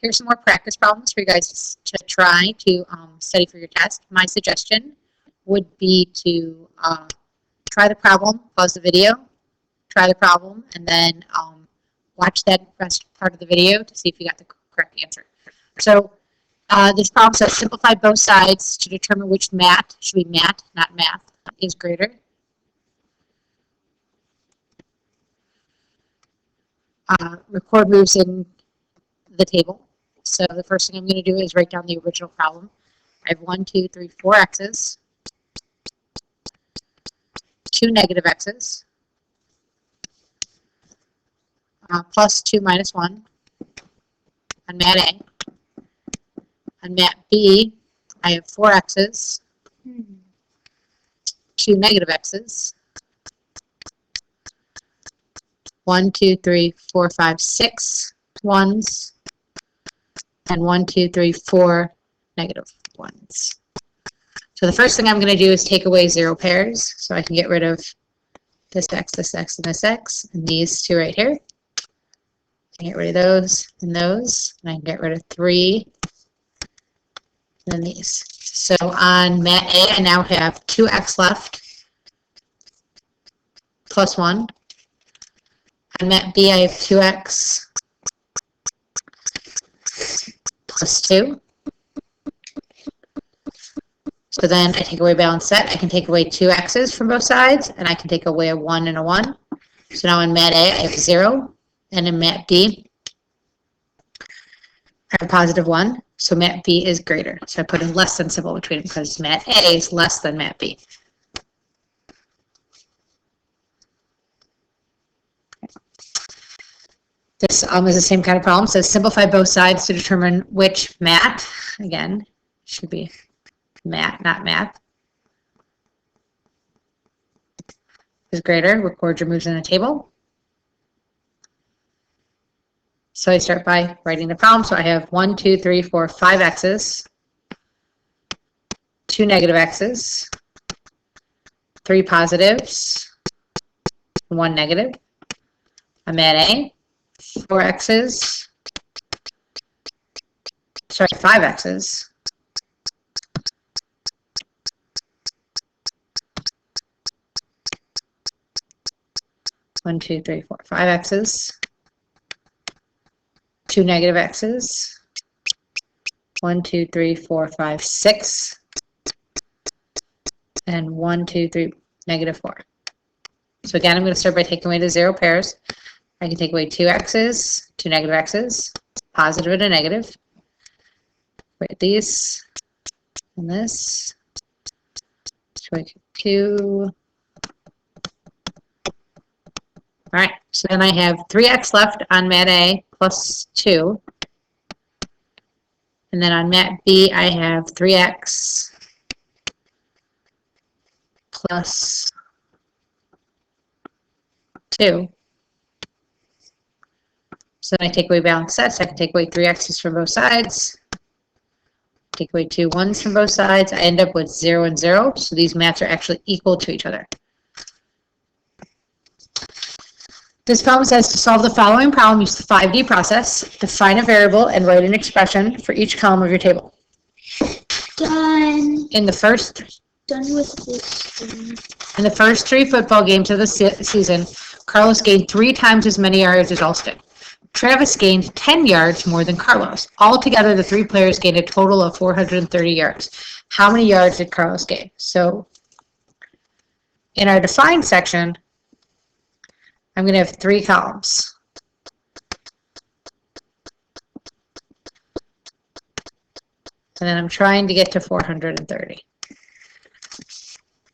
Here's some more practice problems for you guys to try to study for your test. My suggestion would be to try the problem, pause the video, try the problem, and then watch that rest part of the video to see if you got the correct answer. So this problem says simplify both sides to determine which mat, should be mat, not math, is greater. Record moves in the table. So the first thing I'm going to do is write down the original problem. I have 1, 2, 3, 4 x's, 2 negative x's, plus 2 minus 1 on mat A. On mat B, I have 4 x's, 2 negative x's, 1, 2, 3, 4, 5, 6 ones, and 1, 2, 3, 4 negative ones. So the first thing I'm going to do is take away 0 pairs, so I can get rid of this x, and this x, and these two right here. I can get rid of those, and I can get rid of 3, and then these. So on mat A, I now have 2x left, plus 1. On mat B, I have 2x plus 2. So then I take away balanced set. I can take away 2 x's from both sides, and I can take away a 1 and a 1. So now in mat A, I have 0, and in mat B, I have positive 1. So mat B is greater. So I put a less than symbol between them because mat A is less than mat B. This is the same kind of problem. It says simplify both sides to determine which mat, again, should be mat, not math, is greater. Record your moves in the table. So I start by writing the problem. So I have 1, 2, 3, 4, 5 x's, 2 negative x's, 3 positives, 1 negative. I'm at A. 4 x's, sorry, 5 x's, 1, 2, 3, 4, 5 x's, 2 negative x's, 1, 2, 3, 4, 5, 6, and 1, 2, 3, negative 4. So again, I'm going to start by taking away the 0 pairs. I can take away 2 x's, 2 negative x's, positive and a negative. Write these and this. 2. All right, so then I have 3x left on mat A plus 2. And then on mat B, I have 3x plus 2. So then I take away balanced sets. I can take away 3 x's from both sides. Take away 2 1s from both sides. I end up with 0 and 0. So these mats are actually equal to each other. This problem says to solve the following problem, use the 5D process. Define a variable and write an expression for each column of your table. Done. In the first Done with this. In the first 3 football games of the season, Carlos gained 3 times as many yards as Alston. Travis gained 10 yards more than Carlos. Altogether, the 3 players gained a total of 430 yards. How many yards did Carlos gain? So, in our define section, I'm going to have 3 columns. And then I'm trying to get to 430.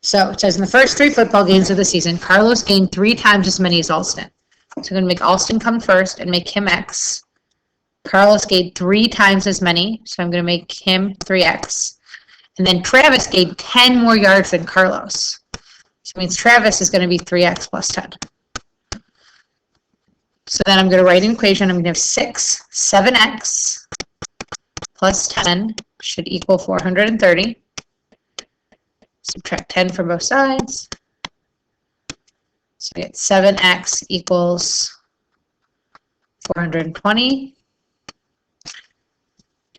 So it says in the first 3 football games of the season, Carlos gained 3 times as many as Alston. So I'm going to make Alston come first and make him X. Carlos gained 3 times as many, so I'm going to make him 3X. And then Travis gained 10 more yards than Carlos. So it means Travis is going to be 3X plus 10. So then I'm going to write an equation. I'm going to have 7X plus 10 should equal 430. Subtract 10 from both sides. So I get 7x equals 420.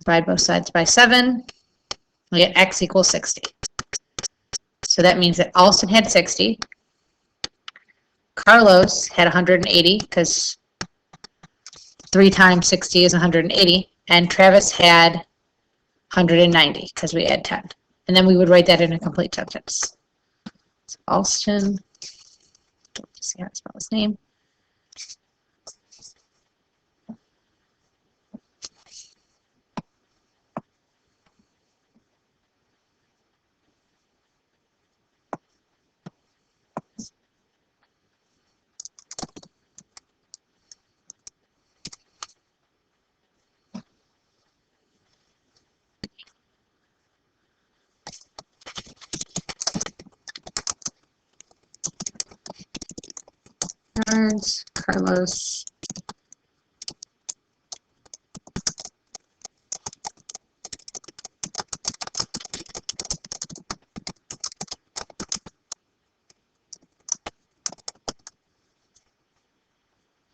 Divide both sides by 7. We get x equals 60. So that means that Allison had 60. Carlos had 180 because 3 times 60 is 180. And Travis had 190 because we add 10. And then we would write that in a complete sentence. So Alston, let's see how to spell his name. Carlos.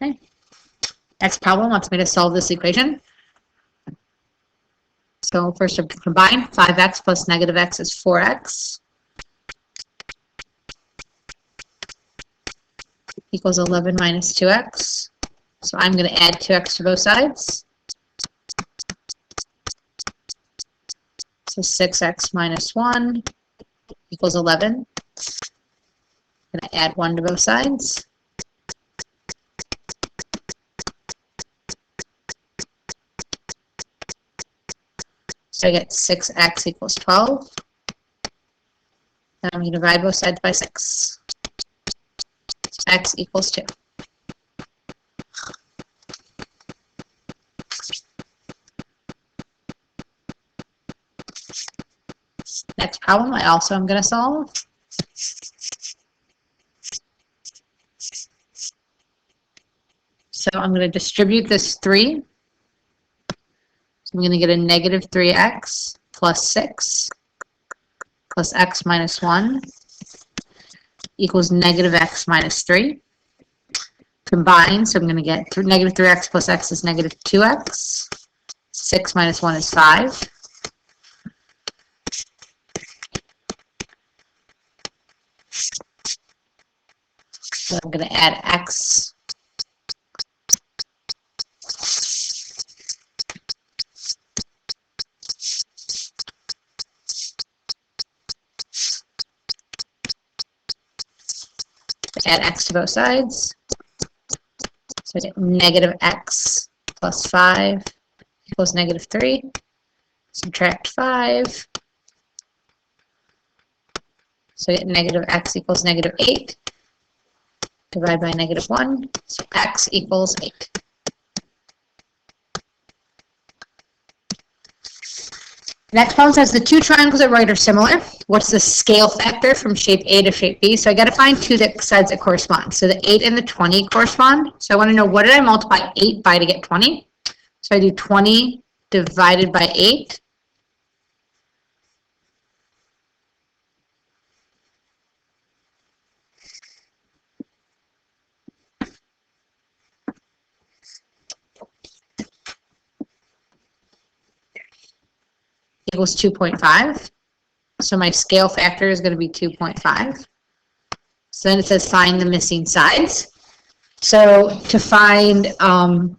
Okay. Next problem wants me to solve this equation. So first to combine, 5x plus negative x is 4x. Equals 11 minus 2x. So I'm going to add 2x to both sides. So 6x minus 1 equals 11. I'm going to add 1 to both sides. So I get 6x equals 12. Then I'm going to divide both sides by 6. X equals 2. Next problem I also am going to solve. So I'm going to distribute this 3. So I'm going to get a negative 3x plus 6 plus x minus 1 equals negative x minus 3. Combine, so I'm going to get negative 3x plus x is negative 2x. 6 minus 1 is 5. So I'm going to add x. Add x to both sides. So I get negative x plus 5 equals negative 3. Subtract 5. So I get negative x equals negative 8. Divide by negative 1. So x equals 8. Next problem says the two triangles at right are similar. What's the scale factor from shape A to shape B? So I got to find two sides that correspond. So the 8 and the 20 correspond. So I want to know, what did I multiply 8 by to get 20? So I do 20 divided by 8. Equals 2.5. So my scale factor is going to be 2.5. So then it says find the missing sides. So to find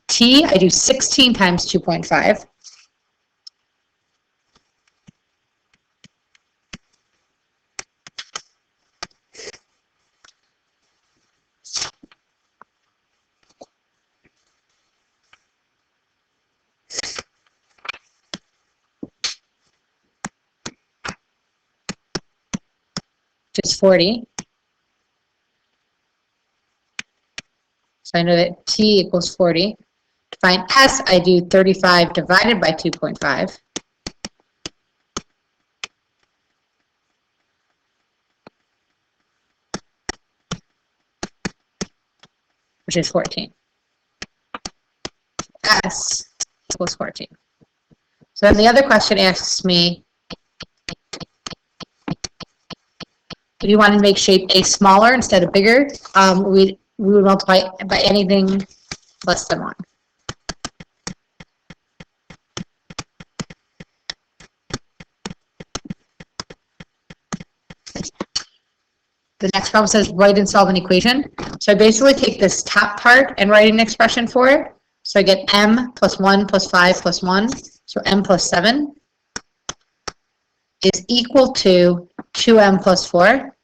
t, I do 16 times 2.5. Which is 40. So I know that t equals 40. To find s, I do 35 divided by 2.5. Which is 14. S equals 14. So then the other question asks me, if you want to make shape A smaller instead of bigger, we would multiply by anything less than 1. The next problem says write and solve an equation. So I basically take this top part and write an expression for it. So I get m plus 1 plus 5 plus 1. So m plus 7 is equal to 2m plus 4.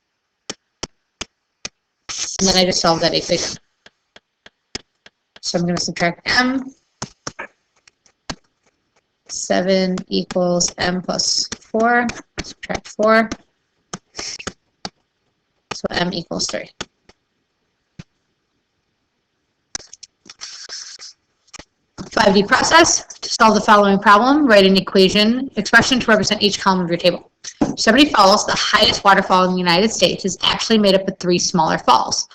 And then I just solve that equation. So I'm going to subtract m. 7 equals m plus 4. Subtract 4. So m equals 3. (5D) process. To solve the following problem, write an expression to represent each column of your table. Yosemite Falls, the highest waterfall in the United States, is actually made up of 3 smaller falls.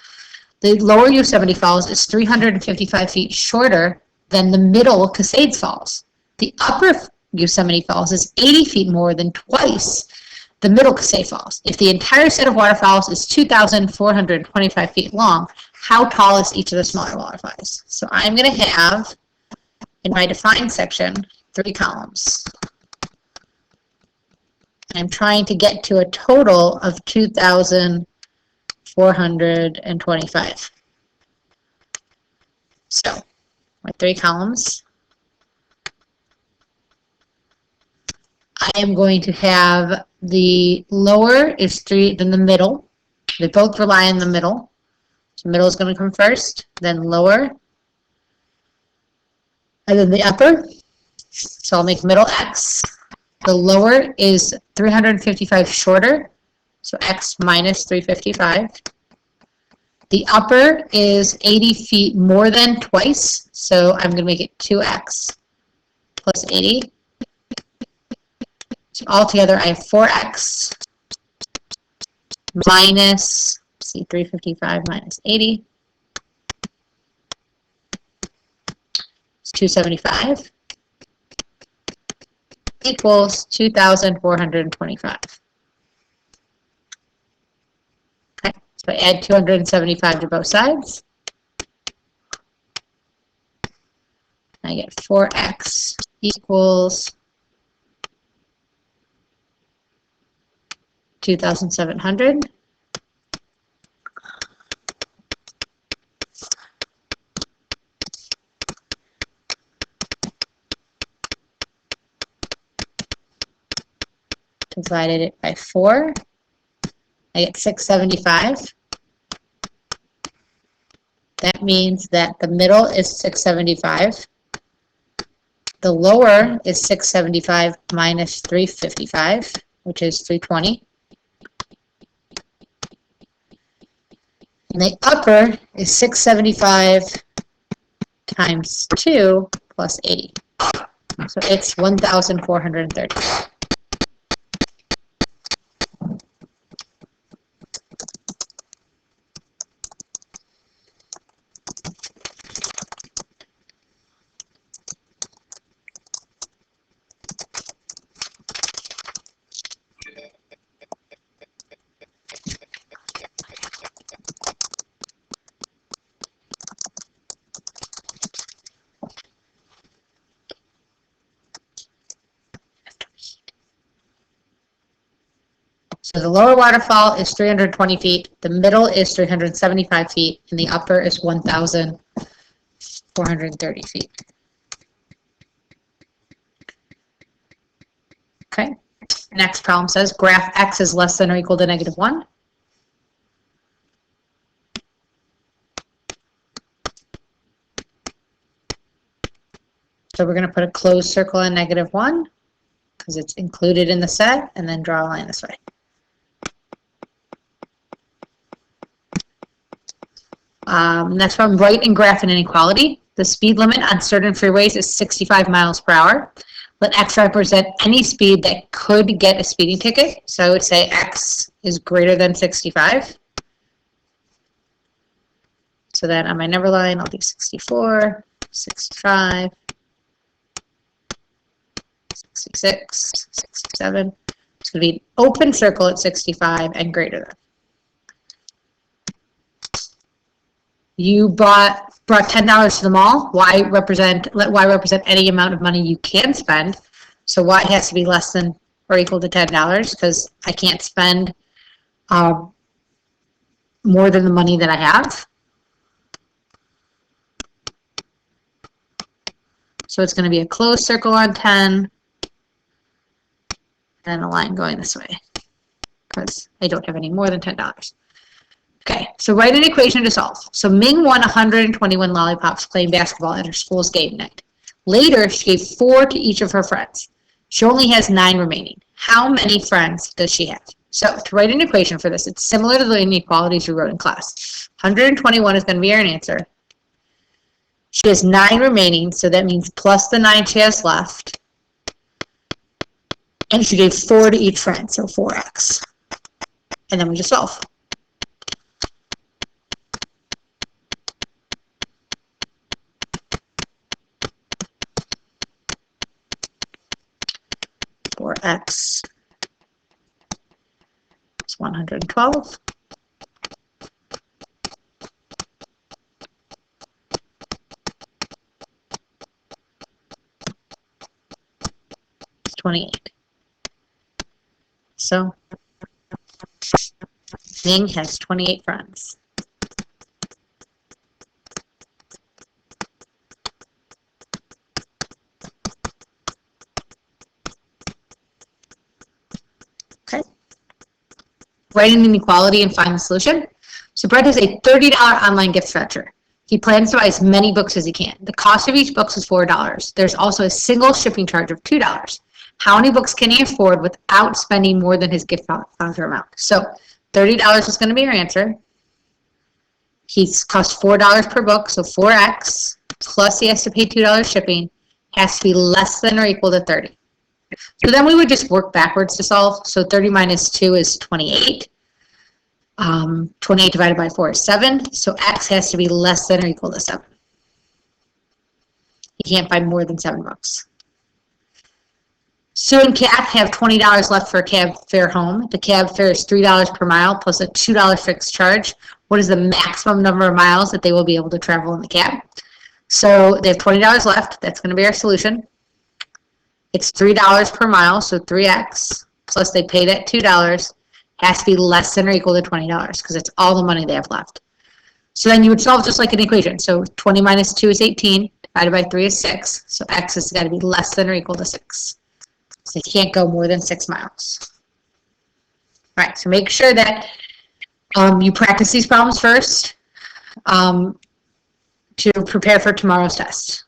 The lower Yosemite Falls is 355 feet shorter than the middle Cascades Falls. The upper Yosemite Falls is 80 feet more than twice the middle Cascade Falls. If the entire set of waterfalls is 2,425 feet long, how tall is each of the smaller waterfalls? So I'm going to have, in my defined section, 3 columns. I'm trying to get to a total of 2,425. So, my 3 columns. I am going to have the lower is 3, then the middle. They both rely on the middle. So middle is going to come first, then lower, and then the upper. So I'll make middle x. The lower is 355 shorter, so x minus 355. The upper is 80 feet more than twice, so I'm going to make it 2x plus 80. So altogether, I have 4x minus, see, 355 minus 80. It's 275 equals 2,425. Okay, so I add 275 to both sides. I get 4x equals 2,700. Divided it by 4. I get 675. That means that the middle is 675. The lower is 675 minus 355, which is 320. And the upper is 675 times 2 plus 80. So it's 1,430. So the lower waterfall is 320 feet, the middle is 375 feet, and the upper is 1,430 feet. Okay, next problem says graph x is less than or equal to -1. So we're going to put a closed circle on -1 because it's included in the set, and then draw a line this way. Next one, write and graph an inequality. The speed limit on certain freeways is 65 miles per hour. Let x represent any speed that could get a speeding ticket. So I would say x is greater than 65. So then on my number line, I'll do 64, 65, 66, 67. It's going to be an open circle at 65 and greater than. You brought $10 to the mall. Let y represent any amount of money you can spend. So y has to be less than or equal to $10 because I can't spend more than the money that I have. So it's going to be a closed circle on 10, and a line going this way, because I don't have any more than $10. Okay, so write an equation to solve. So Ming won 121 lollipops playing basketball at her school's game night. Later, she gave 4 to each of her friends. She only has 9 remaining. How many friends does she have? So to write an equation for this, it's similar to the inequalities we wrote in class. 121 is going to be our answer. She has 9 remaining, so that means plus the 9 she has left. And she gave 4 to each friend, so 4x. And then we just solve. X is 112. It's 28. So Ming has 28 friends. Okay. Write an inequality and find the solution. So Brett has a $30 online gift voucher. He plans to buy as many books as he can. The cost of each book is $4. There's also a single shipping charge of $2. How many books can he afford without spending more than his gift voucher amount? So $30 is going to be your answer. He's cost $4 per book, so 4x, plus he has to pay $2 shipping, has to be less than or equal to 30. So then we would just work backwards to solve. So 30 minus 2 is 28. 28 divided by 4 is 7. So x has to be less than or equal to 7. You can't buy more than 7 books. Sue and Kat have $20 left for a cab fare home. The cab fare is $3 per mile plus a $2 fixed charge. What is the maximum number of miles that they will be able to travel in the cab? So they have $20 left. That's going to be our solution. It's $3 per mile, so 3x, plus they paid at $2, has to be less than or equal to $20, because it's all the money they have left. So then you would solve just like an equation. So 20 minus 2 is 18, divided by 3 is 6, so x has got to be less than or equal to 6. So they can't go more than 6 miles. All right, so make sure that you practice these problems first to prepare for tomorrow's test.